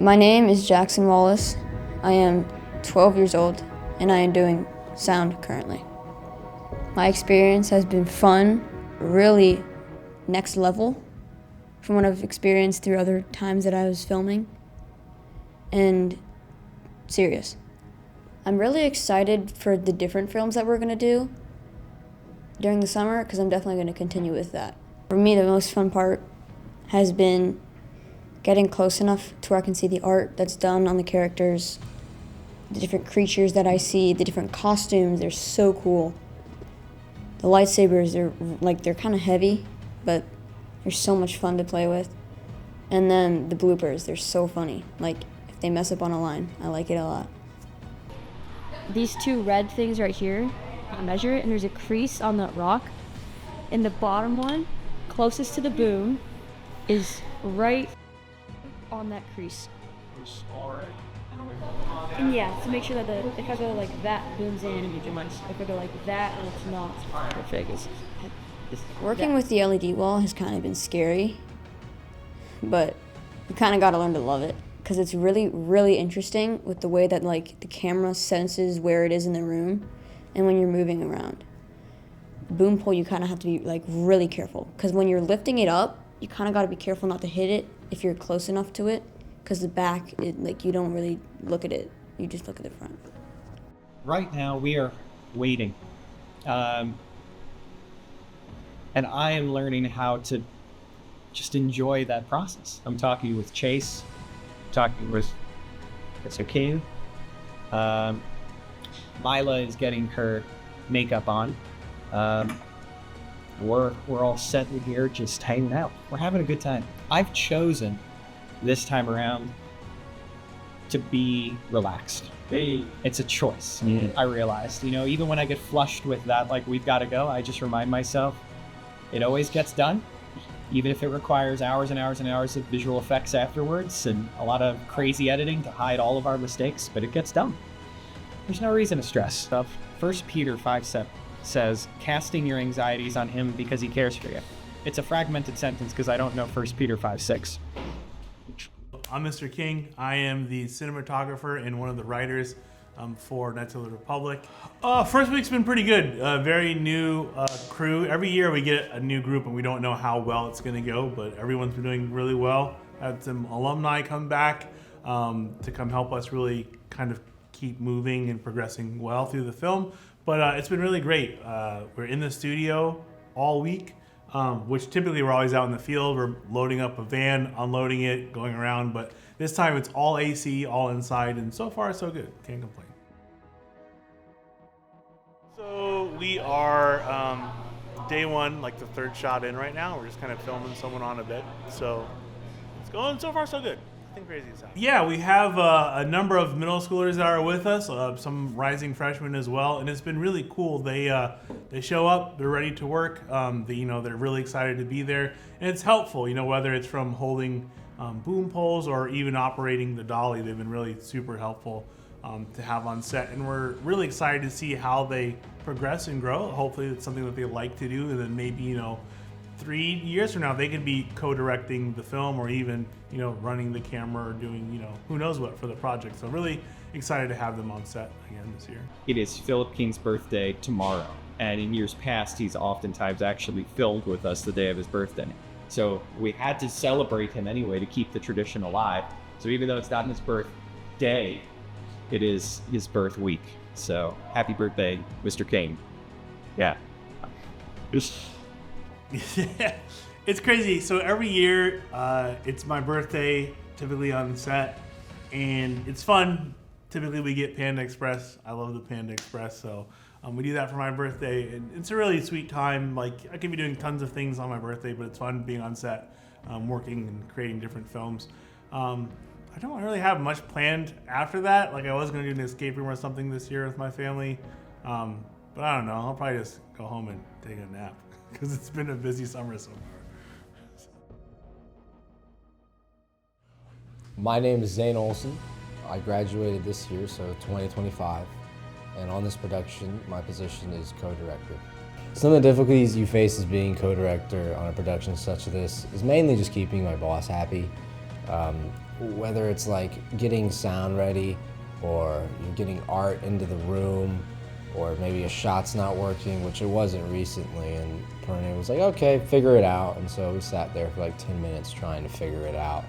My name is Jackson Wallace. I am 12 years old and I am doing sound currently. My experience has been fun, really next level from what I've experienced through other times that I was filming, and serious. I'm really excited for the different films that we're gonna do during the summer because I'm definitely gonna continue with that. For me, the most fun part has been getting close enough to where I can see the art that's done on the characters, the different creatures that I see, the different costumes. They're so cool. The lightsabers, they're kind of heavy, but they're so much fun to play with. And then the bloopers, they're so funny. Like, if they mess up on a line, I like it a lot. These two red things right here, I measure it, and there's a crease on the rock. And the bottom one, closest to the boom, is right on that crease. And yeah, to make sure that if I go like that, boom's in. If I go like that, and it's not perfect. Working with the LED wall has kind of been scary, but you kind of got to learn to love it because it's really, really interesting with the way that like the camera senses where it is in the room and when you're moving around. The boom pole, you kind of have to be like really careful because when you're lifting it up, you kind of got to be careful not to hit it if you're close enough to it, because the back, you don't really look at it. You just look at the front. Right now, we are waiting. And I am learning how to just enjoy that process. I'm talking with Chase, talking with Mr. King. Mila is getting her makeup on. We're all set in here, just hanging out. We're having a good time. I've chosen this time around to be relaxed. Hey. It's a choice. Yeah. I realized, even when I get flushed with that, like we've got to go, I just remind myself it always gets done, even if it requires hours and hours and hours of visual effects afterwards and a lot of crazy editing to hide all of our mistakes, but it gets done. There's no reason to stress. 1 Peter 5:7 says, casting your anxieties on him because he cares for you. It's a fragmented sentence because I don't know 1 Peter 5:6. I'm Mr. King. I am the cinematographer and one of the writers for Knights of the Republic. First week's been pretty good. Very new crew. Every year we get a new group and we don't know how well it's going to go, but everyone's been doing really well. Had some alumni come back to come help us really kind of keep moving and progressing well through the film. But it's been really great. We're in the studio all week, which typically we're always out in the field. We're loading up a van, unloading it, going around. But this time it's all AC, all inside, and so far so good. Can't complain. So we are day one, like the third shot in right now. We're just kind of filming someone on a bed. So it's going so far so good. Crazy as hell. Yeah, we have a number of middle schoolers that are with us, some rising freshmen as well, and it's been really cool. They show up, they're ready to work. They're really excited to be there, and it's helpful. Whether it's from holding boom poles or even operating the dolly, they've been really super helpful to have on set, and we're really excited to see how they progress and grow. Hopefully, it's something that they like to do, and then maybe 3 years from now, they could be co-directing the film or even, running the camera or doing, who knows what for the project. So really excited to have them on set again this year. It is Philip King's birthday tomorrow. And in years past, he's oftentimes actually filmed with us the day of his birthday. So we had to celebrate him anyway to keep the tradition alive. So even though it's not his birthday, it is his birth week. So happy birthday, Mr. King. Yeah. Yeah, it's crazy. So every year, it's my birthday, typically on set, and it's fun. Typically, we get Panda Express. I love the Panda Express, so we do that for my birthday, and it's a really sweet time. Like, I could be doing tons of things on my birthday, but it's fun being on set, working and creating different films. I don't really have much planned after that. Like, I was going to do an escape room or something this year with my family, but I don't know. I'll probably just go home and take a nap, because it's been a busy summer so far. My name is Zane Olson. I graduated this year, so 2025. And on this production, my position is co-director. Some of the difficulties you face as being co-director on a production such as this is mainly just keeping my boss happy. whether it's like getting sound ready, or you're getting art into the room, or maybe a shot's not working, which it wasn't recently, and Pernay was like, okay, figure it out. And so we sat there for like 10 minutes trying to figure it out.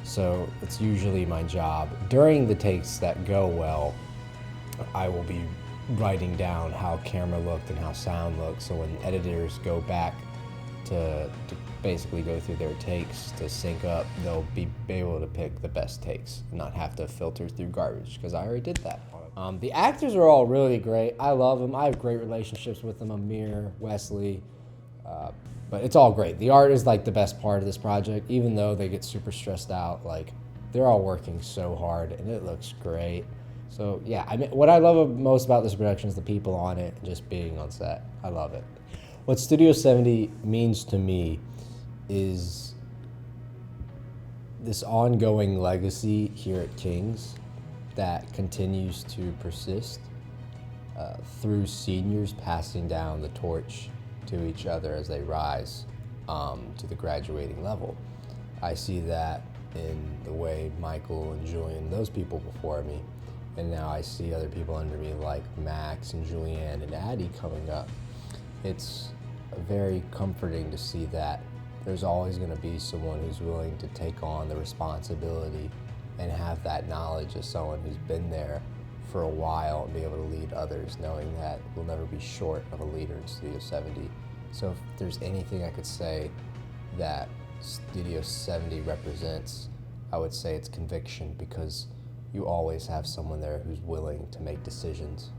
So it's usually my job. During the takes that go well, I will be writing down how camera looked and how sound looked, so when editors go back to basically go through their takes to sync up, they'll be able to pick the best takes and not have to filter through garbage, because I already did that. The actors are all really great. I love them. I have great relationships with them. Amir, Wesley, but it's all great. The art is like the best part of this project, even though they get super stressed out. Like, they're all working so hard and it looks great. So yeah, I mean, what I love most about this production is the people on it and just being on set. I love it. What Studio 70 means to me is this ongoing legacy here at King's that continues to persist through seniors passing down the torch to each other as they rise to the graduating level. I see that in the way Michael and Julian, those people before me, and now I see other people under me like Max and Julianne and Addie coming up. It's very comforting to see that there's always going to be someone who's willing to take on the responsibility and have that knowledge as someone who's been there for a while and be able to lead others, knowing that we'll never be short of a leader in Studio 70. So if there's anything I could say that Studio 70 represents, I would say it's conviction, because you always have someone there who's willing to make decisions.